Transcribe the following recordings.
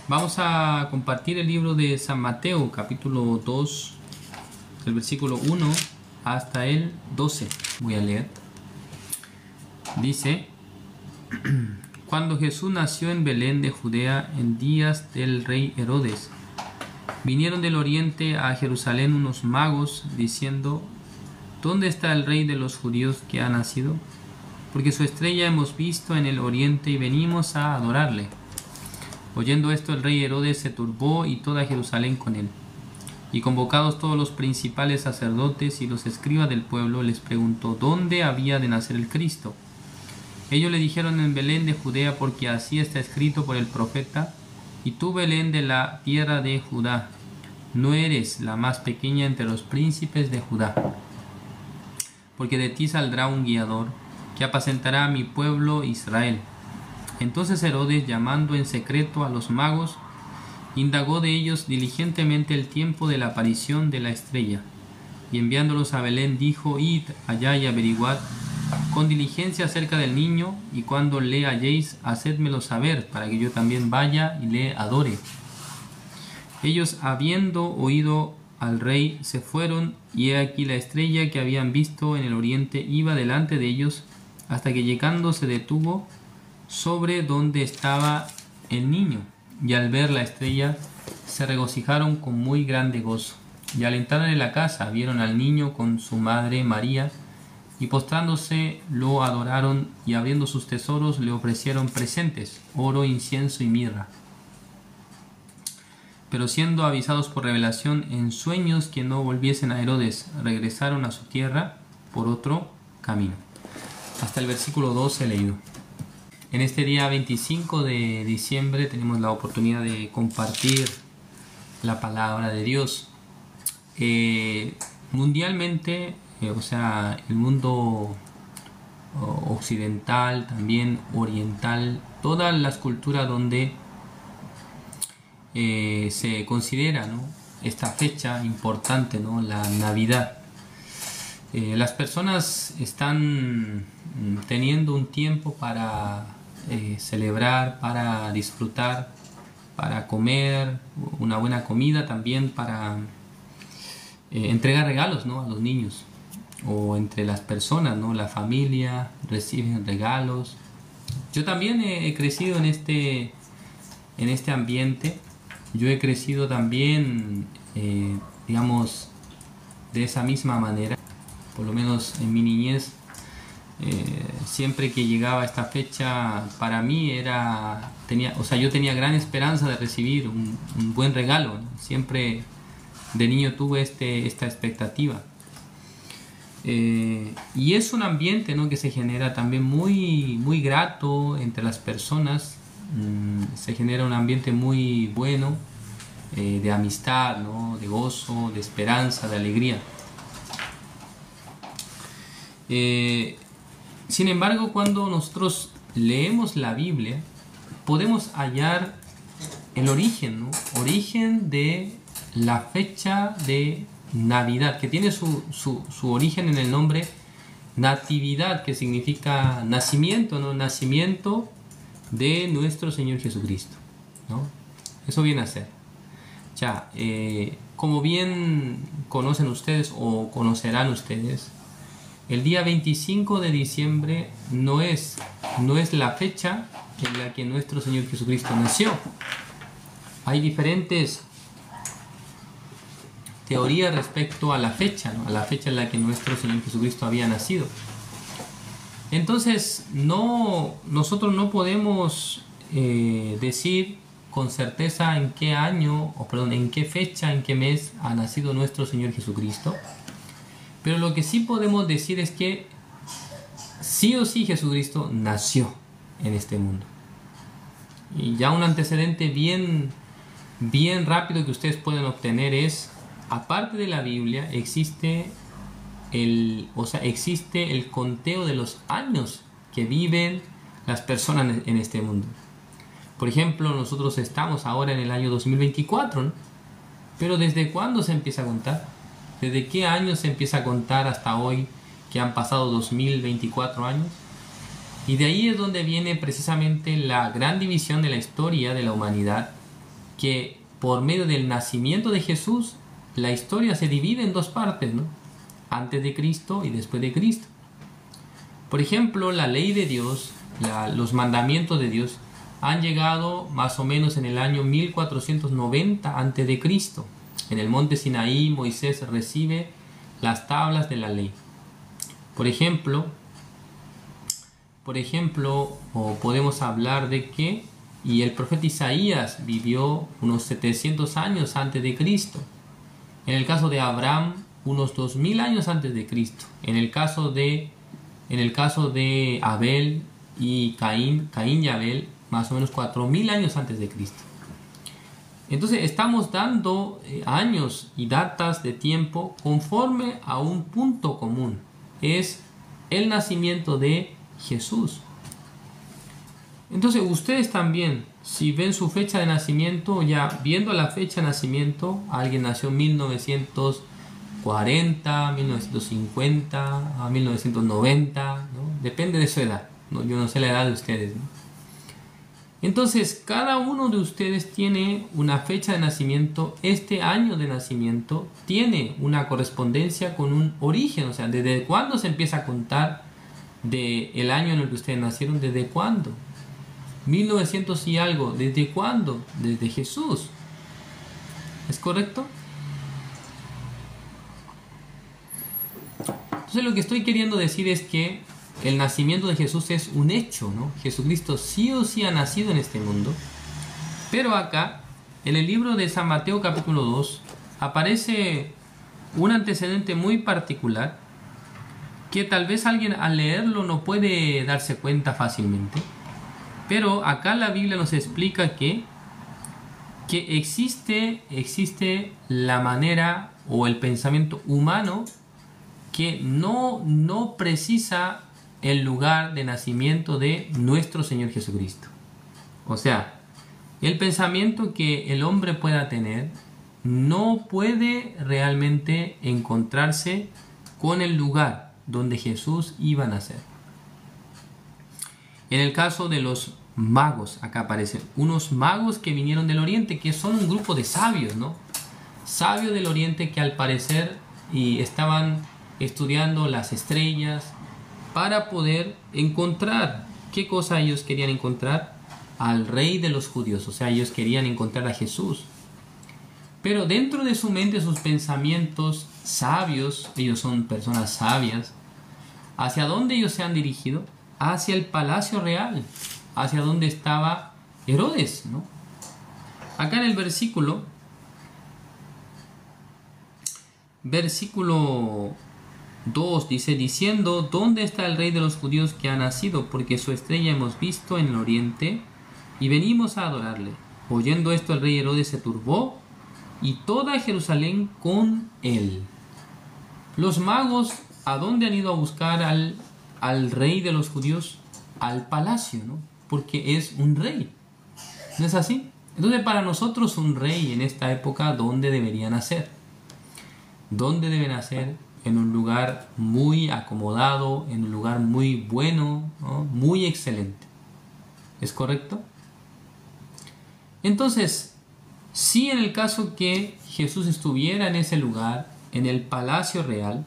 Vamos a compartir el libro de San Mateo, capítulo 2, del versículo 1 hasta el 12. Voy a leer. Dice: Cuando Jesús nació en Belén de Judea en días del rey Herodes, vinieron del oriente a Jerusalén unos magos diciendo: ¿Dónde está el rey de los judíos que ha nacido? Porque su estrella hemos visto en el oriente y venimos a adorarle. Oyendo esto, el rey Herodes se turbó y toda Jerusalén con él. Y convocados todos los principales sacerdotes y los escribas del pueblo, les preguntó dónde había de nacer el Cristo. Ellos le dijeron: en Belén de Judea, porque así está escrito por el profeta: y tú, Belén de la tierra de Judá, no eres la más pequeña entre los príncipes de Judá, porque de ti saldrá un guiador que apacentará a mi pueblo Israel. Entonces Herodes, llamando en secreto a los magos, indagó de ellos diligentemente el tiempo de la aparición de la estrella, y enviándolos a Belén dijo: id allá y averiguad con diligencia acerca del niño, y cuando le halléis, hacedmelo saber, para que yo también vaya y le adore. Ellos, habiendo oído al rey, se fueron, y he aquí la estrella que habían visto en el oriente iba delante de ellos, hasta que llegando se detuvo sobre donde estaba el niño, y al ver la estrella se regocijaron con muy grande gozo. Y al entrar en la casa vieron al niño con su madre María, y postrándose lo adoraron, y abriendo sus tesoros le ofrecieron presentes, oro, incienso y mirra. Pero siendo avisados por revelación en sueños que no volviesen a Herodes, regresaron a su tierra por otro camino. Hasta el versículo 12 leído. En este día 25 de diciembre tenemos la oportunidad de compartir la palabra de Dios. Mundialmente, o sea, el mundo occidental, también oriental, todas las culturas donde se considera, ¿no?, esta fecha importante, ¿no?, la Navidad. Las personas están teniendo un tiempo para celebrar, para disfrutar, para comer una buena comida, también para entregar regalos, ¿no?, a los niños, o entre las personas, ¿no?, la familia reciben regalos. Yo también he crecido en este ambiente. Yo he crecido también, digamos, de esa misma manera. Por lo menos en mi niñez, siempre que llegaba esta fecha, para mí yo tenía gran esperanza de recibir un buen regalo, ¿no? Siempre de niño tuve esta expectativa. Y es un ambiente, ¿no?, que se genera también muy, muy grato entre las personas. Se genera un ambiente muy bueno, de amistad, ¿no?, de gozo, de esperanza, de alegría. Sin embargo, cuando nosotros leemos la Biblia, podemos hallar el origen, ¿no?, origen de la fecha de Navidad, que tiene su origen en el nombre Natividad, que significa nacimiento, ¿no?, nacimiento de nuestro Señor Jesucristo, ¿no? Eso viene a ser. Ya, como bien conocen ustedes o conocerán ustedes, el día 25 de diciembre no es la fecha en la que nuestro Señor Jesucristo nació. Hay diferentes teorías respecto a la fecha, ¿no?, a la fecha en la que nuestro Señor Jesucristo había nacido. Entonces, nosotros no podemos decir con certeza en qué año, en qué fecha, en qué mes ha nacido nuestro Señor Jesucristo. Pero lo que sí podemos decir es que sí o sí Jesucristo nació en este mundo. Y ya un antecedente bien rápido que ustedes pueden obtener es, aparte de la Biblia, existe el conteo de los años que viven las personas en este mundo. Por ejemplo, nosotros estamos ahora en el año 2024, ¿no? Pero ¿desde cuándo se empieza a contar? ¿Desde qué año se empieza a contar hasta hoy, que han pasado 2024 años? Y de ahí es donde viene precisamente la gran división de la historia de la humanidad, que por medio del nacimiento de Jesús, la historia se divide en dos partes, ¿no? Antes de Cristo y después de Cristo. Por ejemplo, la ley de Dios, los mandamientos de Dios, han llegado más o menos en el año 1490 antes de Cristo. En el monte Sinaí, Moisés recibe las tablas de la ley. Por ejemplo, o podemos hablar de que el profeta Isaías vivió unos 700 años antes de Cristo. En el caso de Abraham, unos 2000 años antes de Cristo. En el caso de Abel y Caín y Abel, más o menos 4000 años antes de Cristo. Entonces estamos dando años y datas de tiempo conforme a un punto común. Es el nacimiento de Jesús. Entonces ustedes también, si ven su fecha de nacimiento, ya viendo la fecha de nacimiento, alguien nació en 1940, 1950, a 1990, ¿no? Depende de su edad, ¿no? Yo no sé la edad de ustedes, ¿no? Entonces, cada uno de ustedes tiene una fecha de nacimiento. Este año de nacimiento tiene una correspondencia con un origen. O sea, ¿desde cuándo se empieza a contar del año en el que ustedes nacieron? ¿Desde cuándo? 1900 y algo. ¿Desde cuándo? Desde Jesús. ¿Es correcto? Entonces, lo que estoy queriendo decir es que el nacimiento de Jesús es un hecho, ¿no? Jesucristo sí o sí ha nacido en este mundo. Pero acá, en el libro de San Mateo capítulo 2, aparece un antecedente muy particular que tal vez alguien al leerlo no puede darse cuenta fácilmente. Pero acá la Biblia nos explica que existe la manera o el pensamiento humano que no precisa el lugar de nacimiento de nuestro Señor Jesucristo. O sea, el pensamiento que el hombre pueda tener no puede realmente encontrarse con el lugar donde Jesús iba a nacer. En el caso de los magos, acá aparecen unos magos que vinieron del oriente, que son un grupo de sabios, ¿no? Sabios del oriente que al parecer estaban estudiando las estrellas para poder encontrar, ¿qué cosa ellos querían encontrar? Al rey de los judíos. O sea, ellos querían encontrar a Jesús. Pero dentro de su mente, sus pensamientos sabios, ellos son personas sabias, ¿hacia dónde ellos se han dirigido? Hacia el palacio real, hacia donde estaba Herodes, ¿no? Acá en el versículo 2 dice, diciendo, ¿dónde está el rey de los judíos que ha nacido? Porque su estrella hemos visto en el oriente y venimos a adorarle. Oyendo esto, el rey Herodes se turbó y toda Jerusalén con él. Los magos, ¿a dónde han ido a buscar al rey de los judíos? Al palacio, ¿no? Porque es un rey. ¿No es así? Entonces, para nosotros un rey en esta época, ¿dónde debería nacer? ¿Dónde debe nacer? En un lugar muy acomodado, en un lugar muy bueno, ¿no? Muy excelente. ¿Es correcto? Entonces, si en el caso que Jesús estuviera en ese lugar, en el palacio real,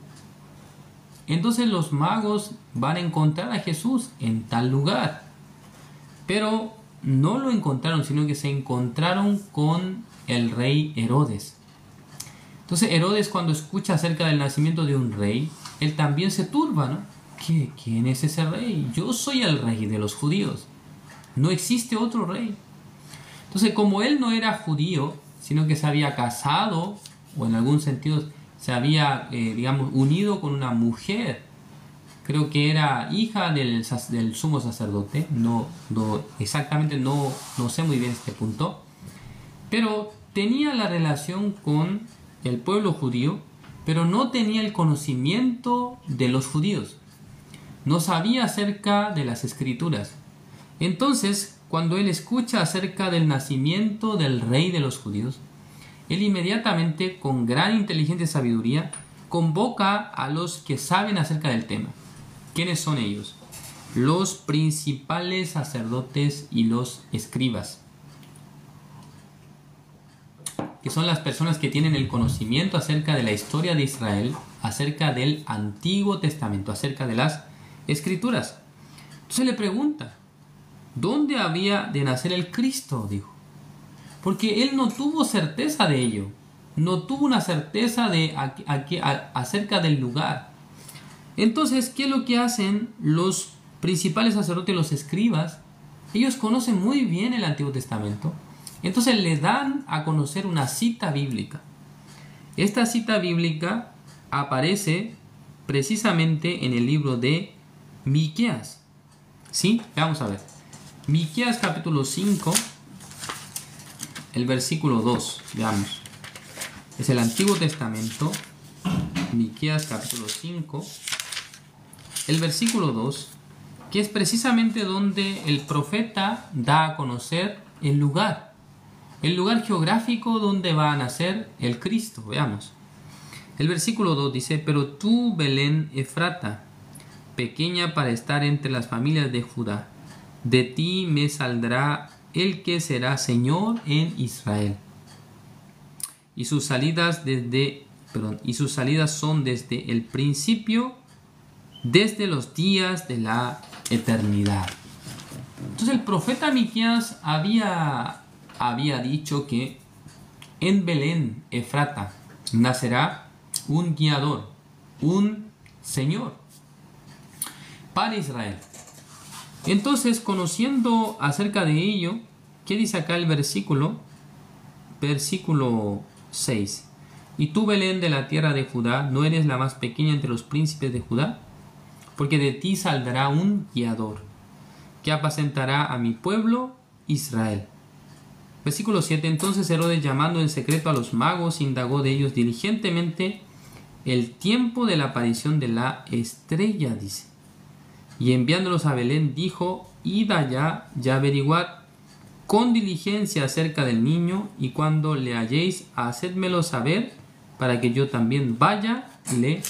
entonces los magos van a encontrar a Jesús en tal lugar. Pero no lo encontraron, sino que se encontraron con el rey Herodes. Entonces Herodes, cuando escucha acerca del nacimiento de un rey, él también se turba, ¿no? ¿Quién es ese rey? Yo soy el rey de los judíos. No existe otro rey. Entonces, como él no era judío, sino que se había casado, o en algún sentido se había, unido con una mujer, creo que era hija del sumo sacerdote, exactamente no sé muy bien este punto, pero tenía la relación con el pueblo judío, pero no tenía el conocimiento de los judíos. No sabía acerca de las escrituras. Entonces, cuando él escucha acerca del nacimiento del rey de los judíos, él inmediatamente, con gran inteligencia y sabiduría, convoca a los que saben acerca del tema. ¿Quiénes son ellos? Los principales sacerdotes y los escribas. que son las personas que tienen el conocimiento acerca de la historia de Israel, acerca del Antiguo Testamento, acerca de las Escrituras. Entonces le pregunta, ¿dónde había de nacer el Cristo? Dijo. Porque él no tuvo certeza de ello, no tuvo una certeza acerca del lugar. Entonces, ¿qué es lo que hacen los principales sacerdotes, los escribas? Ellos conocen muy bien el Antiguo Testamento. Entonces le dan a conocer una cita bíblica. Esta cita bíblica aparece precisamente en el libro de Miqueas. ¿Sí? Vamos a ver. Miqueas capítulo 5, el versículo 2. Veamos. Es el Antiguo Testamento. Miqueas capítulo 5, el versículo 2, que es precisamente donde el profeta da a conocer el lugar geográfico donde va a nacer el Cristo. Veamos. El versículo 2 dice, pero tú, Belén Efrata, pequeña para estar entre las familias de Judá, de ti me saldrá el que será Señor en Israel. Y sus salidas son desde el principio, desde los días de la eternidad. Entonces el profeta Miqueas había dicho que en Belén Efrata nacerá un guiador, un Señor para Israel. Entonces, conociendo acerca de ello, ¿qué dice acá el versículo 6? Y tú, Belén de la tierra de Judá, no eres la más pequeña entre los príncipes de Judá, porque de ti saldrá un guiador, que apacentará a mi pueblo Israel. Versículo 7. Entonces Herodes, llamando en secreto a los magos, indagó de ellos diligentemente el tiempo de la aparición de la estrella, dice. Y enviándolos a Belén, dijo, id allá y averiguad con diligencia acerca del niño, y cuando le halléis, hacedmelo saber, para que yo también vaya y le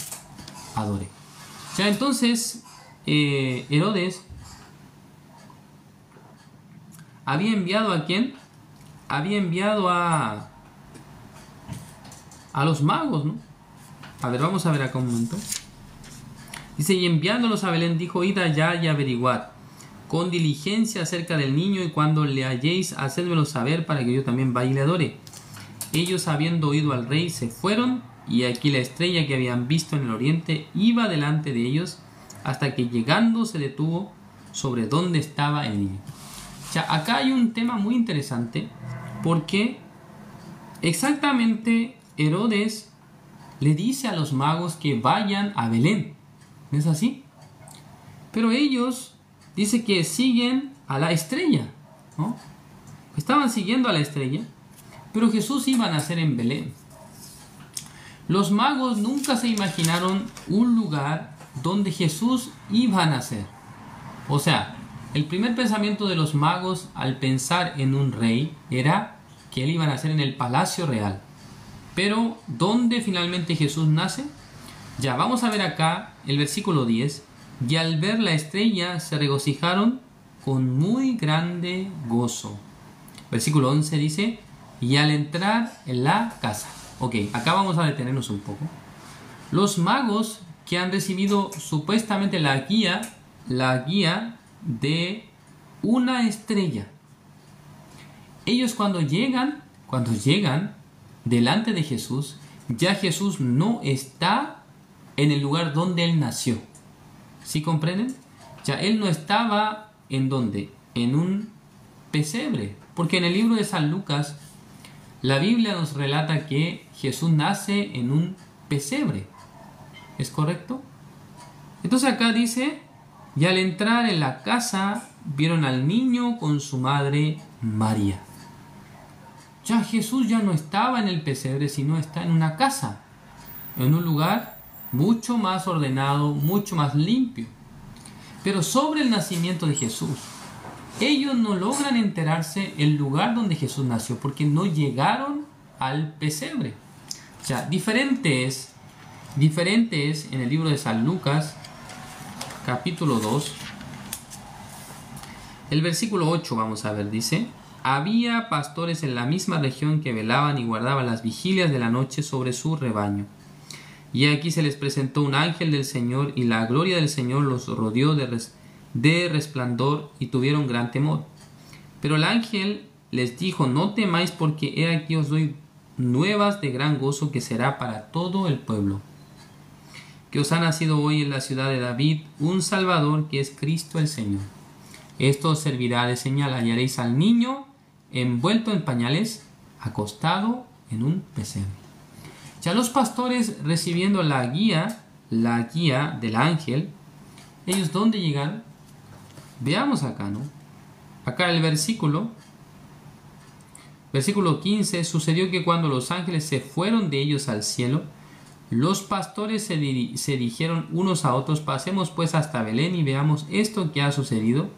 adore. Ya entonces, Herodes había enviado ¿a quién? Había enviado a los magos, ¿no? A ver, vamos a ver acá un momento. Dice, y enviándolos a Belén, dijo, id allá y averiguad con diligencia acerca del niño, y cuando le halléis, hacedmelo saber, para que yo también vaya y le adore. Ellos, habiendo oído al rey, se fueron, y aquí la estrella que habían visto en el oriente iba delante de ellos, hasta que llegando se detuvo sobre donde estaba el niño. O sea, acá hay un tema muy interesante, porque exactamente Herodes le dice a los magos que vayan a Belén. ¿No es así? Pero ellos dice que siguen a la estrella, ¿no? Estaban siguiendo a la estrella, pero Jesús iba a nacer en Belén. Los magos nunca se imaginaron un lugar donde Jesús iba a nacer. O sea, el primer pensamiento de los magos al pensar en un rey era que él iba a nacer en el palacio real. Pero, ¿dónde finalmente Jesús nace? Ya, vamos a ver acá el versículo 10. Y al ver la estrella se regocijaron con muy grande gozo. Versículo 11 dice, y al entrar en la casa. Ok, acá vamos a detenernos un poco. Los magos que han recibido supuestamente la guía de una estrella. Ellos cuando llegan delante de Jesús, ya Jesús no está en el lugar donde él nació. ¿Sí comprenden? Ya él no estaba ¿en dónde? En un pesebre. Porque en el libro de San Lucas, la Biblia nos relata que Jesús nace en un pesebre. ¿Es correcto? Entonces acá dice, y al entrar en la casa, vieron al niño con su madre María. Ya Jesús ya no estaba en el pesebre, sino está en una casa, en un lugar mucho más ordenado, mucho más limpio. Pero sobre el nacimiento de Jesús, ellos no logran enterarse el lugar donde Jesús nació, porque no llegaron al pesebre. O sea, diferente es en el libro de San Lucas, capítulo 2, el versículo 8, vamos a ver, dice, Había pastores en la misma región que velaban y guardaban las vigilias de la noche sobre su rebaño. Y aquí se les presentó un ángel del Señor, y la gloria del Señor los rodeó de resplandor, y tuvieron gran temor. Pero el ángel les dijo: no temáis, porque he aquí os doy nuevas de gran gozo, que será para todo el pueblo. Que os ha nacido hoy en la ciudad de David un Salvador, que es Cristo el Señor. Esto os servirá de señal: hallaréis al niño envuelto en pañales, acostado en un pesebre. Ya los pastores, recibiendo la guía del ángel, ¿ellos dónde llegaron? Veamos acá, ¿no? Acá el versículo 15, sucedió que cuando los ángeles se fueron de ellos al cielo, los pastores se dijeron unos a otros: pasemos pues hasta Belén y veamos esto que ha sucedido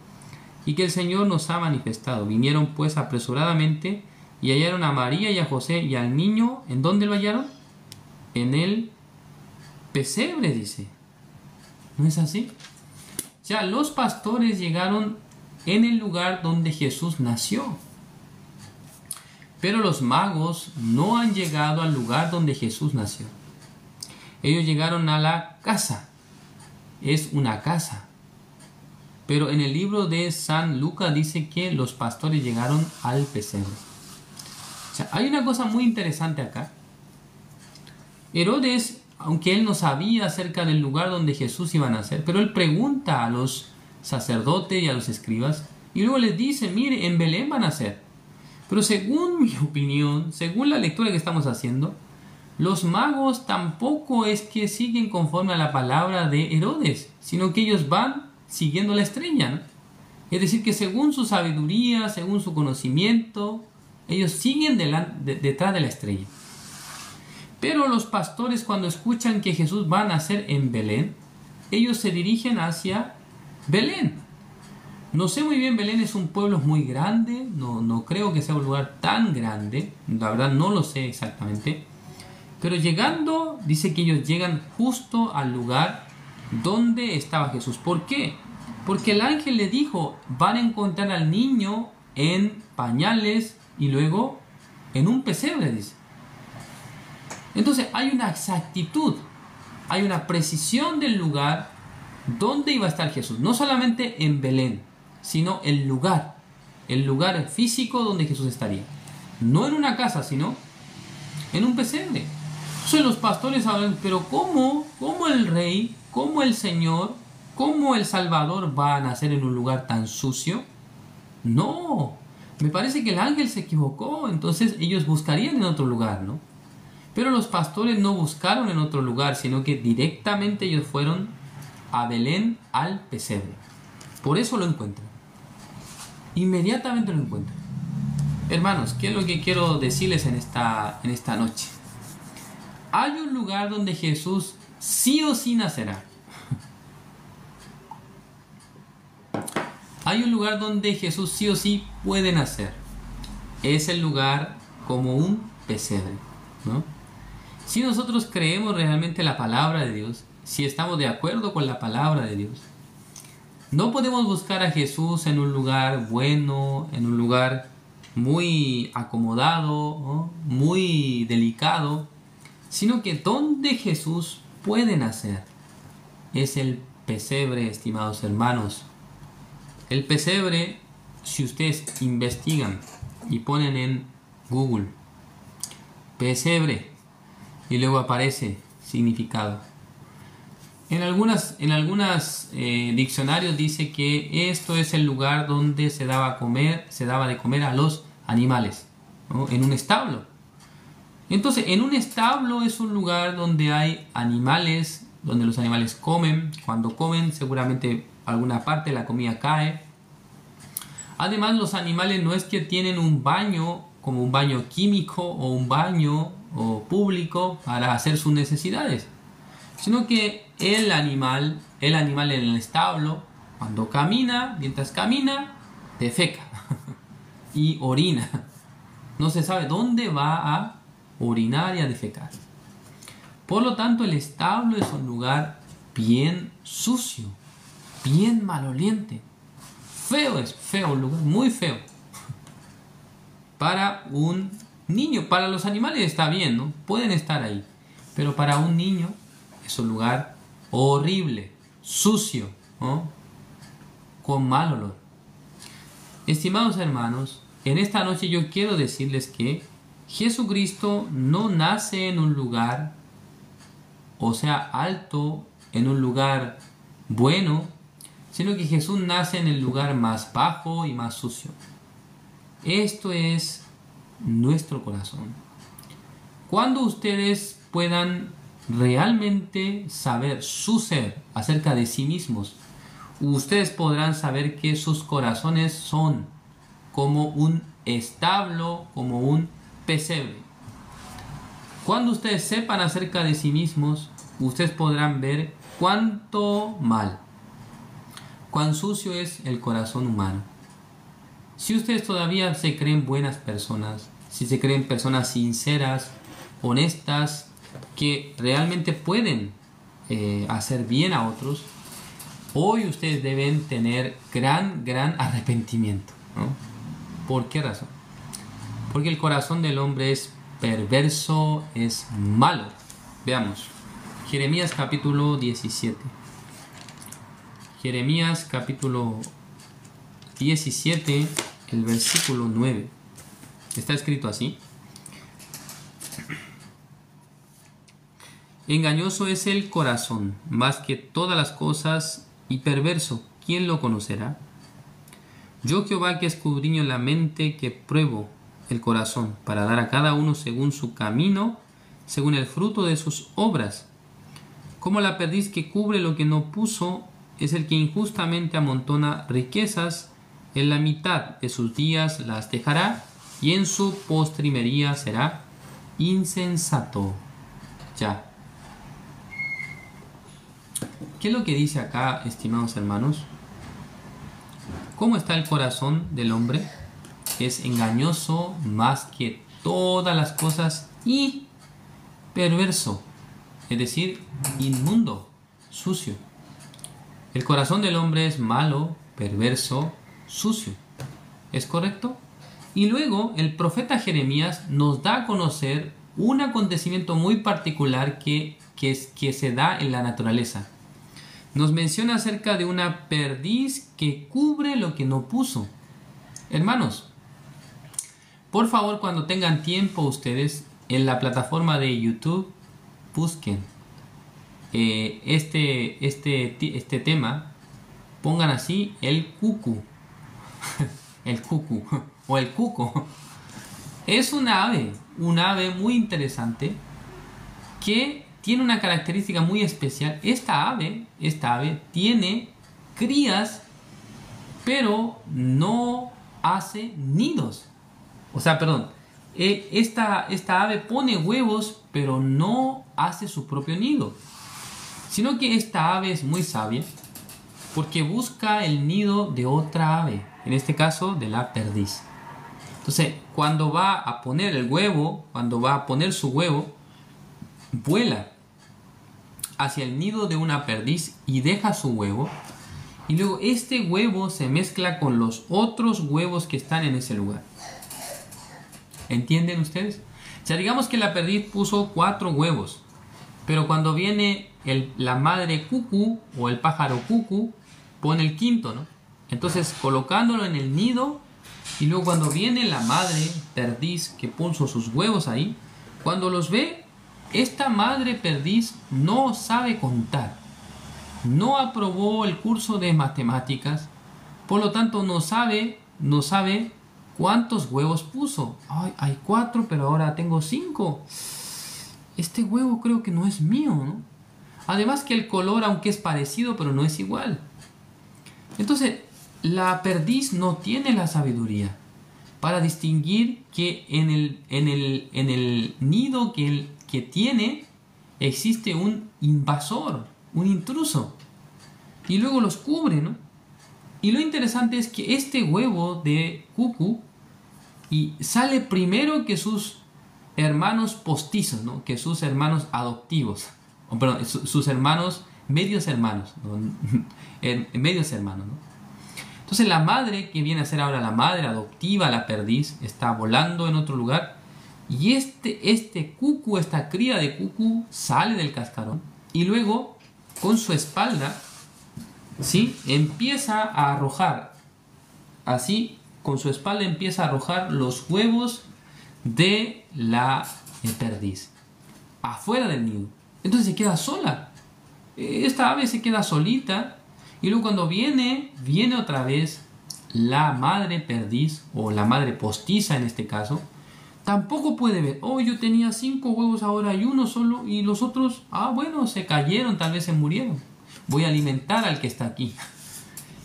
y que el Señor nos ha manifestado. Vinieron pues apresuradamente y hallaron a María y a José y al niño. ¿En dónde lo hallaron? En el pesebre, dice. ¿No es así? Ya los pastores llegaron en el lugar donde Jesús nació. Pero los magos no han llegado al lugar donde Jesús nació. Ellos llegaron a la casa. Es una casa. Pero en el libro de San Lucas dice que los pastores llegaron al pesebre. O sea, hay una cosa muy interesante acá. Herodes, aunque él no sabía acerca del lugar donde Jesús iba a nacer, pero él pregunta a los sacerdotes y a los escribas, y luego les dice: mire, en Belén va a nacer. Pero según mi opinión, según la lectura que estamos haciendo, los magos tampoco es que siguen conforme a la palabra de Herodes, sino que ellos van siguiendo la estrella, ¿no? Es decir, que según su sabiduría, según su conocimiento, ellos siguen detrás de la estrella. Pero los pastores, cuando escuchan que Jesús va a nacer en Belén, ellos se dirigen hacia Belén. No sé muy bien, Belén es un pueblo muy grande, no creo que sea un lugar tan grande, la verdad no lo sé exactamente. Pero llegando, dice que ellos llegan justo al lugar donde estaba Jesús. ¿Por qué? Porque el ángel le dijo: van a encontrar al niño en pañales y luego en un pesebre, dice. Entonces hay una exactitud, hay una precisión del lugar donde iba a estar Jesús. No solamente en Belén, sino el lugar físico donde Jesús estaría. No en una casa, sino en un pesebre. Entonces los pastores hablan: pero ¿cómo el rey, cómo el Señor, cómo el Salvador va a nacer en un lugar tan sucio? No, me parece que el ángel se equivocó. Entonces ellos buscarían en otro lugar, ¿no? Pero los pastores no buscaron en otro lugar, sino que directamente ellos fueron a Belén, al pesebre. Por eso lo encuentran. Inmediatamente lo encuentran. Hermanos, ¿qué es lo que quiero decirles en esta noche? Hay un lugar donde Jesús sí o sí nacerá. Hay un lugar donde Jesús sí o sí puede nacer. Es el lugar como un pesebre, ¿no? Si nosotros creemos realmente la palabra de Dios, si estamos de acuerdo con la palabra de Dios, no podemos buscar a Jesús en un lugar bueno, en un lugar muy acomodado, ¿no? Muy delicado, sino que donde Jesús puede nacer es el pesebre, estimados hermanos. El pesebre, si ustedes investigan y ponen en Google pesebre y luego aparece significado, en algunas diccionarios dice que esto es el lugar donde se daba de comer a los animales, ¿no? En un establo. Entonces, en un establo es un lugar donde hay animales, donde los animales comen. Cuando comen, seguramente alguna parte de la comida cae. Además, los animales no es que tienen un baño, como un baño químico o un baño público para hacer sus necesidades, sino que el animal en el establo, cuando camina, mientras camina, defeca y orina. No se sabe dónde va a orinar y a defecar. Por lo tanto, el establo es un lugar bien sucio, bien maloliente. Feo, es feo, un lugar muy feo. Para un niño, para los animales está bien, ¿no? Pueden estar ahí. Pero para un niño es un lugar horrible, sucio, ¿no? Con mal olor. Estimados hermanos, en esta noche yo quiero decirles que Jesucristo no nace en un lugar, o sea, alto, en un lugar bueno, sino que Jesús nace en el lugar más bajo y más sucio. Esto es nuestro corazón. Cuando ustedes puedan realmente saber su ser acerca de sí mismos, ustedes podrán saber que sus corazones son como un establo, como un pesebre. Cuando ustedes sepan acerca de sí mismos, ustedes podrán ver cuánto mal, cuán sucio es el corazón humano. Si ustedes todavía se creen buenas personas, si se creen personas sinceras, honestas, que realmente pueden hacer bien a otros, hoy ustedes deben tener gran arrepentimiento, ¿no? ¿Por qué razón? Porque el corazón del hombre es perverso, es malo. Veamos. Jeremías capítulo 17. Jeremías capítulo 17, el versículo 9. Está escrito así. Engañoso es el corazón, más que todas las cosas, y perverso, ¿quién lo conocerá? Yo Jehová, que escudriño la mente, que pruebo el corazón, para dar a cada uno según su camino, según el fruto de sus obras. Como la perdiz que cubre lo que no puso, es el que injustamente amontona riquezas, en la mitad de sus días las dejará, y en su postrimería será insensato. Ya. ¿Qué es lo que dice acá, estimados hermanos? ¿Cómo está el corazón del hombre? Es engañoso más que todas las cosas y perverso, es decir, inmundo, sucio. El corazón del hombre es malo, perverso, sucio. ¿Es correcto? Y luego el profeta Jeremías nos da a conocer un acontecimiento muy particular que se da en la naturaleza. Nos menciona acerca de una perdiz que cubre lo que no puso. Hermanos, por favor, cuando tengan tiempo ustedes, en la plataforma de YouTube, busquen este tema, pongan así el cucu, el cucu o el cuco. Es un ave muy interesante que tiene una característica muy especial. Esta ave tiene crías, pero no hace nidos. O sea, perdón, esta ave pone huevos, pero no hace su propio nido. Sino que esta ave es muy sabia porque busca el nido de otra ave, en este caso de la perdiz. Entonces, cuando va a poner el huevo, cuando va a poner su huevo, vuela hacia el nido de una perdiz y deja su huevo. Y luego este huevo se mezcla con los otros huevos que están en ese lugar. ¿Entienden ustedes? O sea, digamos que la perdiz puso 4 huevos, pero cuando viene la madre cucú o el pájaro cucú, pone el quinto, ¿no? Entonces, colocándolo en el nido, y luego cuando viene la madre perdiz que puso sus huevos ahí, cuando los ve, esta madre perdiz no sabe contar, no aprobó el curso de matemáticas, por lo tanto no sabe cuántos huevos puso. Ay, hay 4, pero ahora tengo 5. Este huevo creo que no es mío, ¿no? Además que el color, aunque es parecido, pero no es igual. Entonces, la perdiz no tiene la sabiduría para distinguir que en el nido que tiene existe un invasor, un intruso, y luego los cubre, ¿no? Y lo interesante es que este huevo de cucú y sale primero que sus hermanos postizos, ¿no? Que sus hermanos adoptivos, perdón, sus hermanos, medios hermanos, ¿no? Medios hermanos, ¿no? Entonces la madre, que viene a ser ahora la madre adoptiva, la perdiz, está volando en otro lugar. Y este cucú, esta cría de cucú, sale del cascarón. Y luego, con su espalda, ¿sí?, empieza a arrojar. Así, con su espalda empieza a arrojar los huevos de la perdiz afuera del nido. Entonces se queda sola. Esta ave se queda solita. Y luego cuando viene otra vez la madre perdiz, o la madre postiza en este caso, tampoco puede ver, oh, yo tenía 5 huevos, ahora hay uno solo, y los otros, bueno, se cayeron, tal vez se murieron. Voy a alimentar al que está aquí.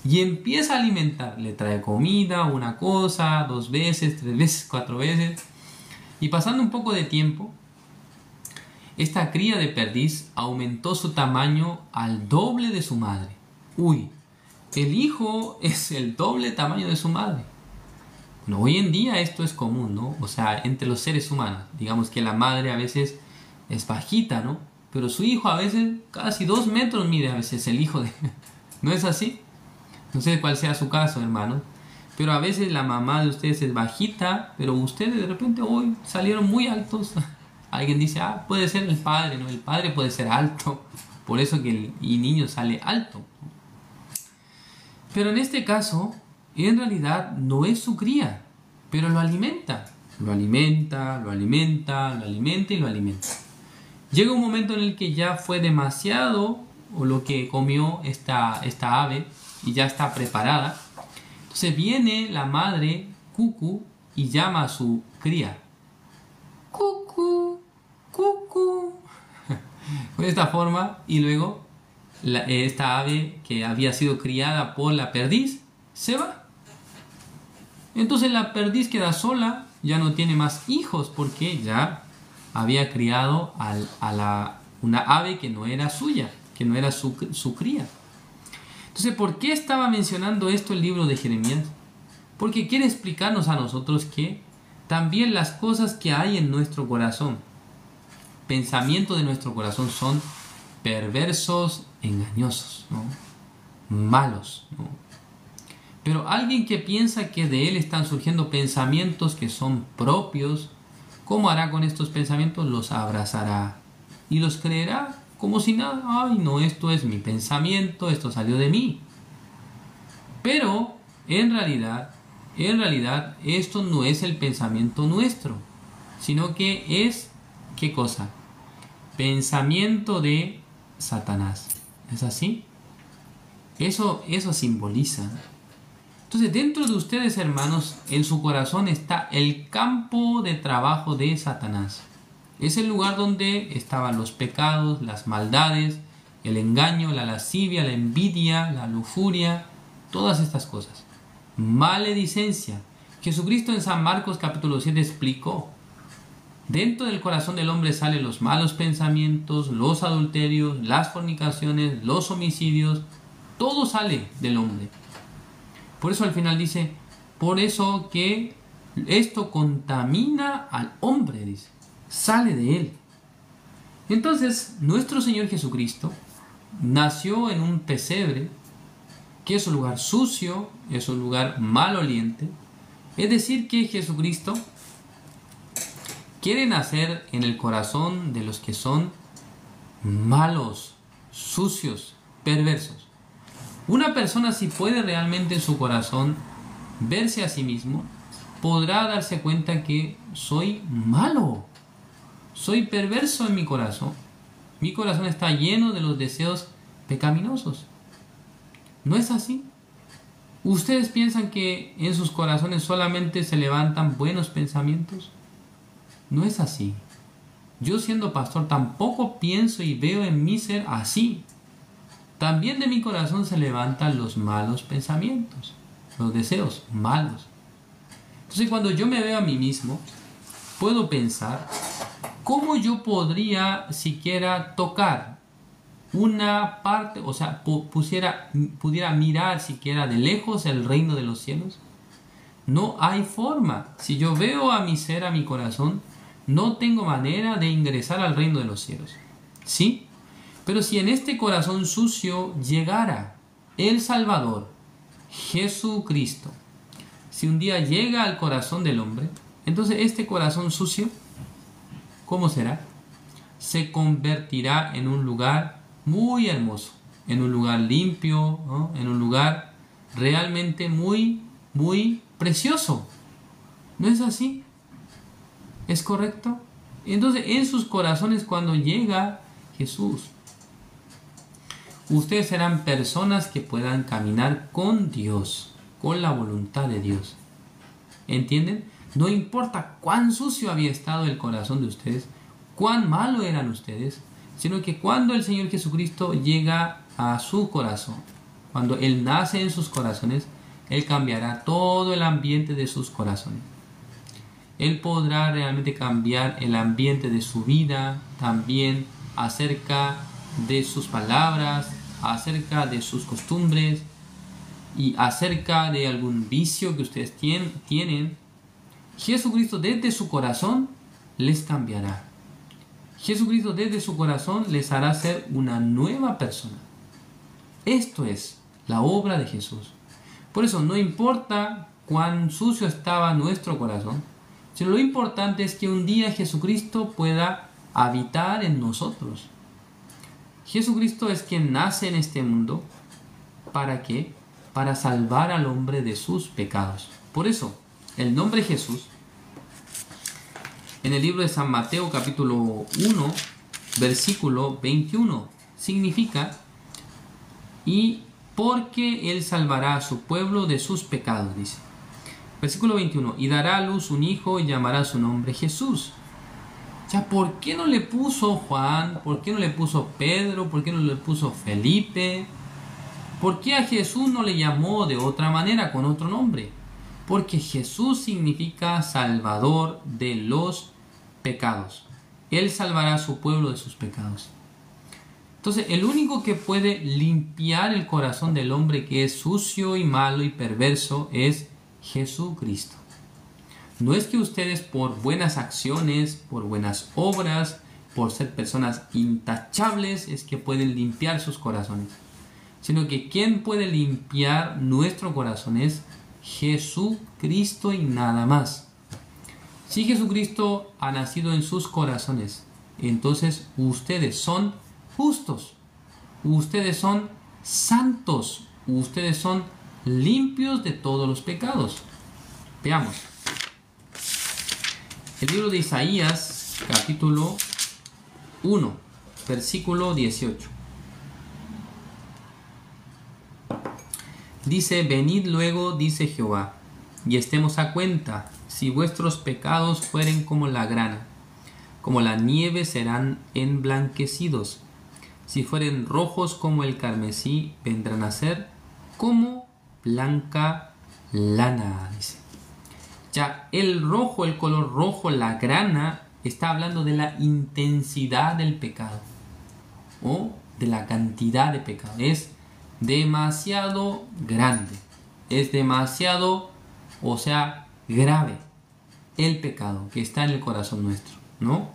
Y empieza a alimentar, le trae comida, una cosa, 2 veces, 3 veces, 4 veces. Y pasando un poco de tiempo, esta cría de perdiz aumentó su tamaño al doble de su madre. Uy, el hijo es el doble tamaño de su madre. Bueno, hoy en día esto es común, ¿no? O sea, entre los seres humanos. Digamos que la madre a veces es bajita, ¿no? Pero su hijo a veces casi 2 metros mide a veces el hijo de... ¿No es así? No sé cuál sea su caso, hermano. Pero a veces la mamá de ustedes es bajita, pero ustedes de repente hoy salieron muy altos. Alguien dice, puede ser el padre, ¿no? El padre puede ser alto. Por eso que el niño sale alto. Pero en este caso, en realidad no es su cría, pero lo alimenta. Lo alimenta, lo alimenta, lo alimenta y lo alimenta. Llega un momento en el que ya fue demasiado o lo que comió esta ave y ya está preparada. Entonces viene la madre cucú y llama a su cría. Cucú, cucú. De esta forma, y luego esta ave que había sido criada por la perdiz se va. Entonces la perdiz queda sola, ya no tiene más hijos porque ya había criado una ave que no era suya, que no era su cría. Entonces, ¿por qué estaba mencionando esto el libro de Jeremías? Porque quiere explicarnos a nosotros que también las cosas que hay en nuestro corazón, pensamientos de nuestro corazón, son perversos, engañosos, ¿no? Malos, ¿no? Pero alguien que piensa que de él están surgiendo pensamientos que son propios, ¿cómo hará con estos pensamientos? Los abrazará y los creerá como si nada. Ay, no, esto es mi pensamiento, esto salió de mí. Pero en realidad esto no es el pensamiento nuestro, sino que es, ¿qué cosa? Pensamiento de Satanás. ¿Es así? Eso simboliza. Entonces, dentro de ustedes, hermanos, en su corazón está el campo de trabajo de Satanás. Es el lugar donde estaban los pecados, las maldades, el engaño, la lascivia, la envidia, la lujuria, todas estas cosas. Maledicencia. Jesucristo en San Marcos capítulo 7 explicó: dentro del corazón del hombre salen los malos pensamientos, los adulterios, las fornicaciones, los homicidios. Todo sale del hombre. Por eso al final dice, por eso que esto contamina al hombre, dice, sale de él. Entonces, nuestro Señor Jesucristo nació en un pesebre, que es un lugar sucio, es un lugar maloliente. Es decir, que Jesucristo quiere nacer en el corazón de los que son malos, sucios, perversos. Una persona, si puede realmente en su corazón verse a sí mismo, podrá darse cuenta que soy malo, soy perverso en mi corazón. Mi corazón está lleno de los deseos pecaminosos. ¿No es así? ¿Ustedes piensan que en sus corazones solamente se levantan buenos pensamientos? No es así. Yo, siendo pastor, tampoco pienso y veo en mi ser así. También de mi corazón se levantan los malos pensamientos, los deseos malos. Entonces, cuando yo me veo a mí mismo, puedo pensar cómo yo podría siquiera tocar una parte, o sea, pudiera mirar siquiera de lejos el reino de los cielos. No hay forma. Si yo veo a mi ser, a mi corazón, no tengo manera de ingresar al reino de los cielos. ¿Sí? Pero si en este corazón sucio llegara el Salvador, Jesucristo, si un día llega al corazón del hombre, entonces este corazón sucio, ¿cómo será? Se convertirá en un lugar muy hermoso, en un lugar limpio, ¿no? En un lugar realmente muy, muy precioso. ¿No es así? ¿Es correcto? Entonces, en sus corazones, cuando llega Jesús, ustedes serán personas que puedan caminar con Dios, con la voluntad de Dios. ¿Entienden? No importa cuán sucio había estado el corazón de ustedes, cuán malo eran ustedes, sino que cuando el Señor Jesucristo llega a su corazón, cuando Él nace en sus corazones, Él cambiará todo el ambiente de sus corazones. Él podrá realmente cambiar el ambiente de su vida, también acerca de sus palabras, acerca de sus costumbres y acerca de algún vicio que ustedes tienen. Jesucristo desde su corazón les cambiará. Jesucristo desde su corazón les hará ser una nueva persona. Esto es la obra de Jesús. Por eso no importa cuán sucio estaba nuestro corazón, sino lo importante es que un día Jesucristo pueda habitar en nosotros. Jesucristo es quien nace en este mundo. ¿Para qué? Para salvar al hombre de sus pecados. Por eso, el nombre Jesús, en el libro de San Mateo capítulo 1, versículo 21, significa: y porque Él salvará a su pueblo de sus pecados, dice. Versículo 21, y dará a luz un hijo y llamará su nombre Jesús. Ya, ¿por qué no le puso Juan? ¿Por qué no le puso Pedro? ¿Por qué no le puso Felipe? ¿Por qué a Jesús no le llamó de otra manera, con otro nombre? Porque Jesús significa salvador de los pecados. Él salvará a su pueblo de sus pecados. Entonces, el único que puede limpiar el corazón del hombre que es sucio y malo y perverso es Jesucristo. No es que ustedes por buenas acciones, por buenas obras, por ser personas intachables, es que pueden limpiar sus corazones, sino que quien puede limpiar nuestro corazón es Jesucristo y nada más. Si Jesucristo ha nacido en sus corazones, entonces ustedes son justos, ustedes son santos, ustedes son limpios de todos los pecados. Veamos. El libro de Isaías, capítulo 1, versículo 18. Dice: venid luego, dice Jehová, y estemos a cuenta. Si vuestros pecados fueren como la grana, como la nieve serán emblanquecidos. Si fueren rojos como el carmesí, vendrán a ser como blanca lana, dice. Ya, el rojo, el color rojo, la grana, está hablando de la intensidad del pecado o de la cantidad de pecado. Es demasiado grande, es demasiado, o sea, grave el pecado que está en el corazón nuestro, ¿no?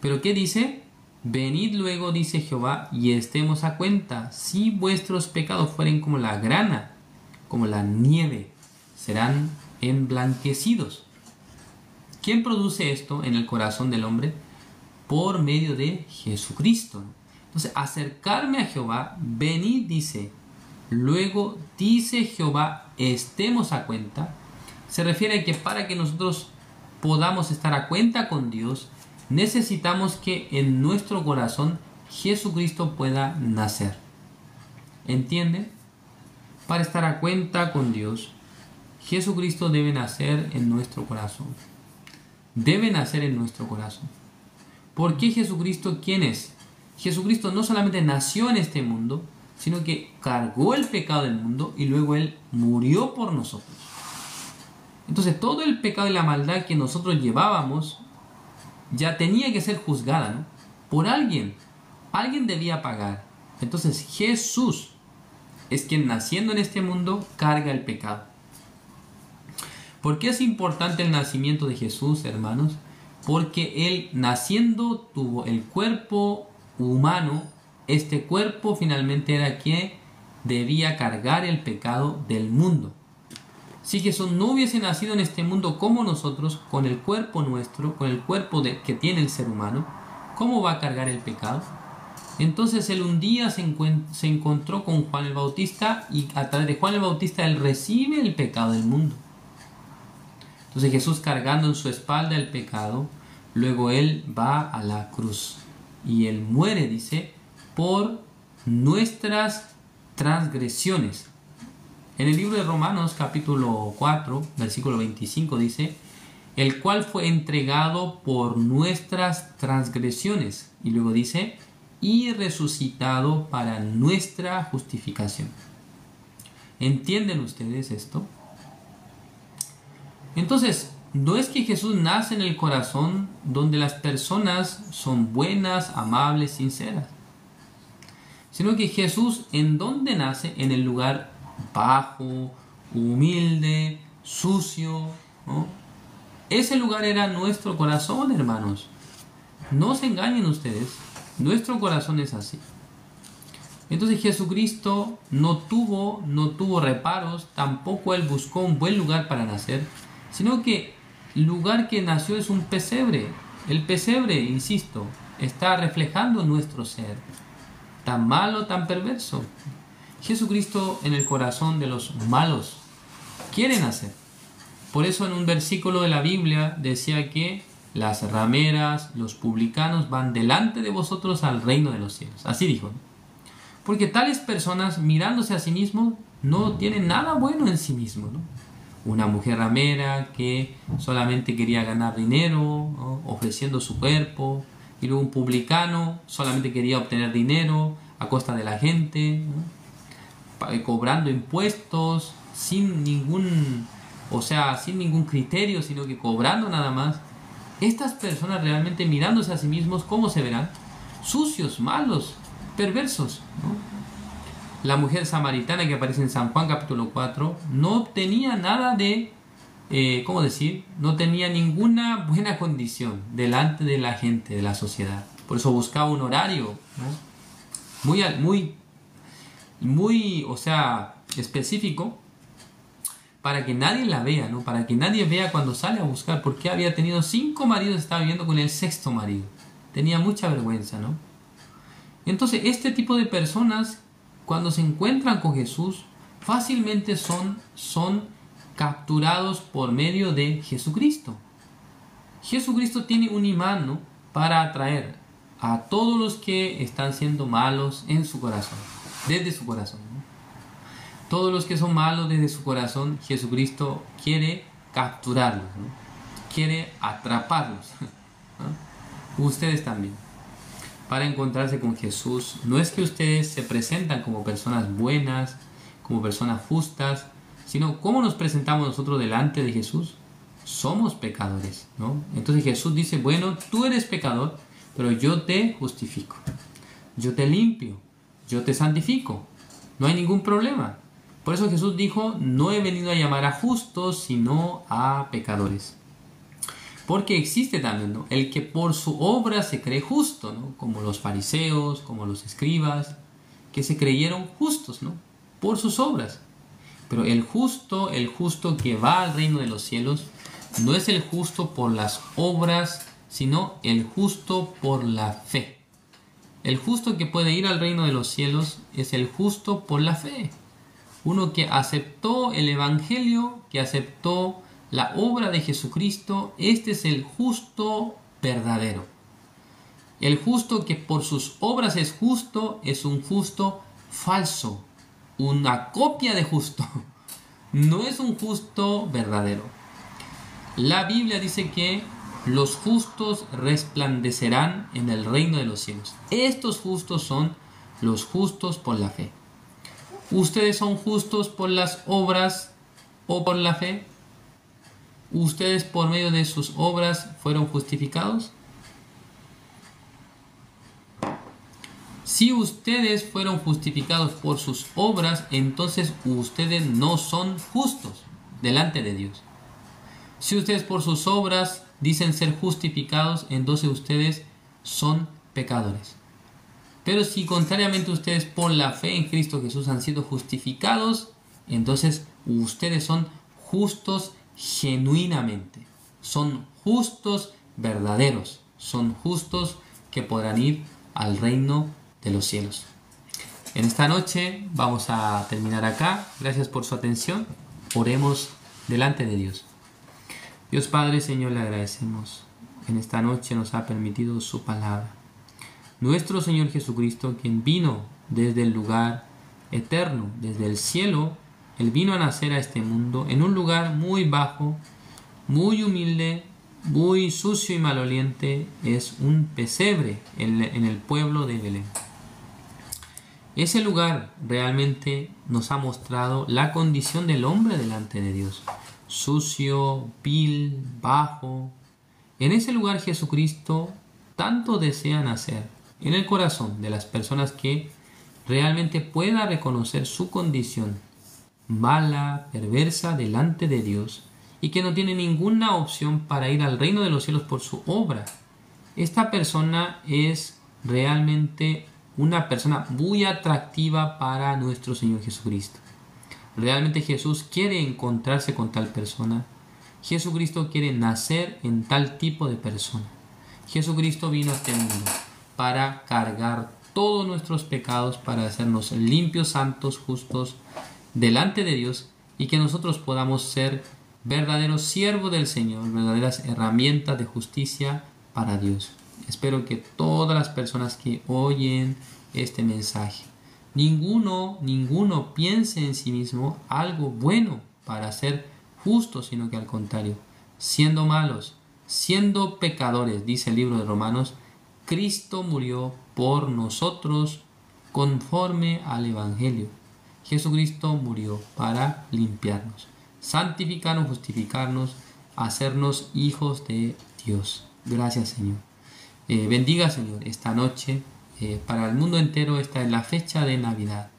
Pero ¿qué dice? Venid luego, dice Jehová, y estemos a cuenta. Si vuestros pecados fueren como la grana, como la nieve, serán emblanquecidos. ¿Quién produce esto en el corazón del hombre? Por medio de Jesucristo. Entonces, acercarme a Jehová, venid, dice, luego dice Jehová, estemos a cuenta. Se refiere a que para que nosotros podamos estar a cuenta con Dios, necesitamos que en nuestro corazón Jesucristo pueda nacer. ¿Entienden? Para estar a cuenta con Dios, Jesucristo debe nacer en nuestro corazón. Debe nacer en nuestro corazón. ¿Por qué Jesucristo? ¿Quién es? Jesucristo no solamente nació en este mundo, sino que cargó el pecado del mundo y luego Él murió por nosotros. Entonces todo el pecado y la maldad que nosotros llevábamos ya tenía que ser juzgada, ¿no? Por alguien. Alguien debía pagar. Entonces Jesús es quien, naciendo en este mundo, carga el pecado. ¿Por qué es importante el nacimiento de Jesús, hermanos? Porque Él, naciendo, tuvo el cuerpo humano. Este cuerpo finalmente era que debía cargar el pecado del mundo. Si Jesús no hubiese nacido en este mundo como nosotros, con el cuerpo nuestro, con el cuerpo que tiene el ser humano, ¿cómo va a cargar el pecado? Entonces él un día se encontró con Juan el Bautista y a través de Juan el Bautista él recibe el pecado del mundo. Entonces Jesús, cargando en su espalda el pecado, luego él va a la cruz y él muere, dice, por nuestras transgresiones. En el libro de Romanos capítulo 4, versículo 25 dice, el cual fue entregado por nuestras transgresiones. Y luego dice, y resucitado para nuestra justificación. ¿Entienden ustedes esto? Entonces, no es que Jesús nace en el corazón donde las personas son buenas, amables, sinceras, sino que Jesús, ¿en dónde nace? En el lugar bajo, humilde, sucio, ¿no? Ese lugar era nuestro corazón, hermanos. No se engañen ustedes. Nuestro corazón es así. Entonces Jesucristo no tuvo reparos, tampoco él buscó un buen lugar para nacer, sino que el lugar que nació es un pesebre. El pesebre, insisto, está reflejando nuestro ser, tan malo, tan perverso. Jesucristo en el corazón de los malos quiere nacer. Por eso en un versículo de la Biblia decía que las rameras, los publicanos van delante de vosotros al reino de los cielos. Así dijo, ¿no? Porque tales personas, mirándose a sí mismos, no tienen nada bueno en sí mismos, ¿no? Una mujer ramera que solamente quería ganar dinero, ¿no?, ofreciendo su cuerpo. Y luego un publicano solamente quería obtener dinero a costa de la gente, ¿no?, cobrando impuestos sin ningún criterio, sino que cobrando nada más. Estas personas realmente, mirándose a sí mismos, ¿cómo se verán? Sucios, malos, perversos, ¿no? La mujer samaritana que aparece en San Juan capítulo 4 no tenía nada de, no tenía ninguna buena condición delante de la gente, de la sociedad. Por eso buscaba un horario, ¿no?, muy específico, para que nadie la vea, ¿no? Para que nadie vea cuando sale a buscar, porque había tenido 5 maridos, estaba viviendo con el 6º marido. Tenía mucha vergüenza, ¿no? Entonces, este tipo de personas, cuando se encuentran con Jesús, fácilmente son capturados por medio de Jesucristo. Jesucristo tiene un imán, ¿no?, para atraer a todos los que están siendo malos en su corazón, desde su corazón, ¿no? Todos los que son malos desde su corazón, Jesucristo quiere capturarlos, ¿no?, quiere atraparlos, ¿no? Ustedes también. Para encontrarse con Jesús, no es que ustedes se presentan como personas buenas, como personas justas, sino cómo nos presentamos nosotros delante de Jesús. Somos pecadores, ¿no? Entonces Jesús dice, bueno, tú eres pecador, pero yo te justifico, yo te limpio, yo te santifico, no hay ningún problema. Por eso Jesús dijo, no he venido a llamar a justos, sino a pecadores. Porque existe también, ¿no?, el que por su obra se cree justo, ¿no?, como los fariseos, como los escribas, que se creyeron justos, ¿no?, por sus obras. Pero el justo que va al reino de los cielos, no es el justo por las obras, sino el justo por la fe. El justo que puede ir al reino de los cielos es el justo por la fe. Uno que aceptó el Evangelio, que aceptó la obra de Jesucristo, este es el justo verdadero. El justo que por sus obras es justo, es un justo falso, una copia de justo. No es un justo verdadero. La Biblia dice que los justos resplandecerán en el reino de los cielos. Estos justos son los justos por la fe. ¿Ustedes son justos por las obras o por la fe? ¿Ustedes por medio de sus obras fueron justificados? Si ustedes fueron justificados por sus obras, entonces ustedes no son justos delante de Dios. Si ustedes por sus obras dicen ser justificados, entonces ustedes son pecadores. Pero si contrariamente ustedes por la fe en Cristo Jesús han sido justificados, entonces ustedes son justos genuinamente. Son justos verdaderos. Son justos que podrán ir al reino de los cielos. En esta noche vamos a terminar acá. Gracias por su atención. Oremos delante de Dios. Dios Padre, Señor, le agradecemos. En esta noche nos ha permitido su palabra. Nuestro Señor Jesucristo, quien vino desde el lugar eterno, desde el cielo, Él vino a nacer a este mundo en un lugar muy bajo, muy humilde, muy sucio y maloliente. Es un pesebre en el pueblo de Belén. Ese lugar realmente nos ha mostrado la condición del hombre delante de Dios. Sucio, vil, bajo. En ese lugar Jesucristo tanto desea nacer en el corazón de las personas que realmente pueda reconocer su condición mala, perversa delante de Dios y que no tiene ninguna opción para ir al reino de los cielos por su obra. Esta persona es realmente una persona muy atractiva para nuestro Señor Jesucristo. Realmente Jesús quiere encontrarse con tal persona. Jesucristo quiere nacer en tal tipo de persona. Jesucristo vino a este mundo para cargar todos nuestros pecados, para hacernos limpios, santos, justos delante de Dios y que nosotros podamos ser verdaderos siervos del Señor, verdaderas herramientas de justicia para Dios. Espero que todas las personas que oyen este mensaje, ninguno piense en sí mismo algo bueno para ser justo, sino que al contrario, siendo malos, siendo pecadores, dice el libro de Romanos, Cristo murió por nosotros conforme al Evangelio. Jesucristo murió para limpiarnos, santificarnos, justificarnos, hacernos hijos de Dios. Gracias, Señor. Bendiga, Señor, esta noche. Para el mundo entero esta es la fecha de Navidad.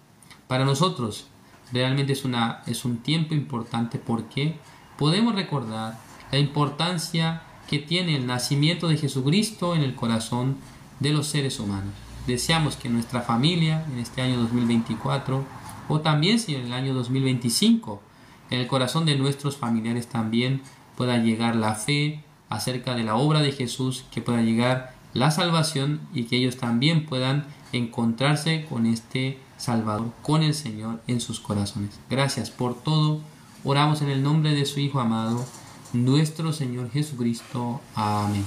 Para nosotros realmente es un tiempo importante porque podemos recordar la importancia que tiene el nacimiento de Jesucristo en el corazón de los seres humanos. Deseamos que nuestra familia en este año 2024 o también si en el año 2025 en el corazón de nuestros familiares también pueda llegar la fe acerca de la obra de Jesús, que pueda llegar la salvación y que ellos también puedan encontrarse con este Salvador, con el Señor en sus corazones. Gracias por todo. Oramos en el nombre de su Hijo amado, nuestro Señor Jesucristo. Amén.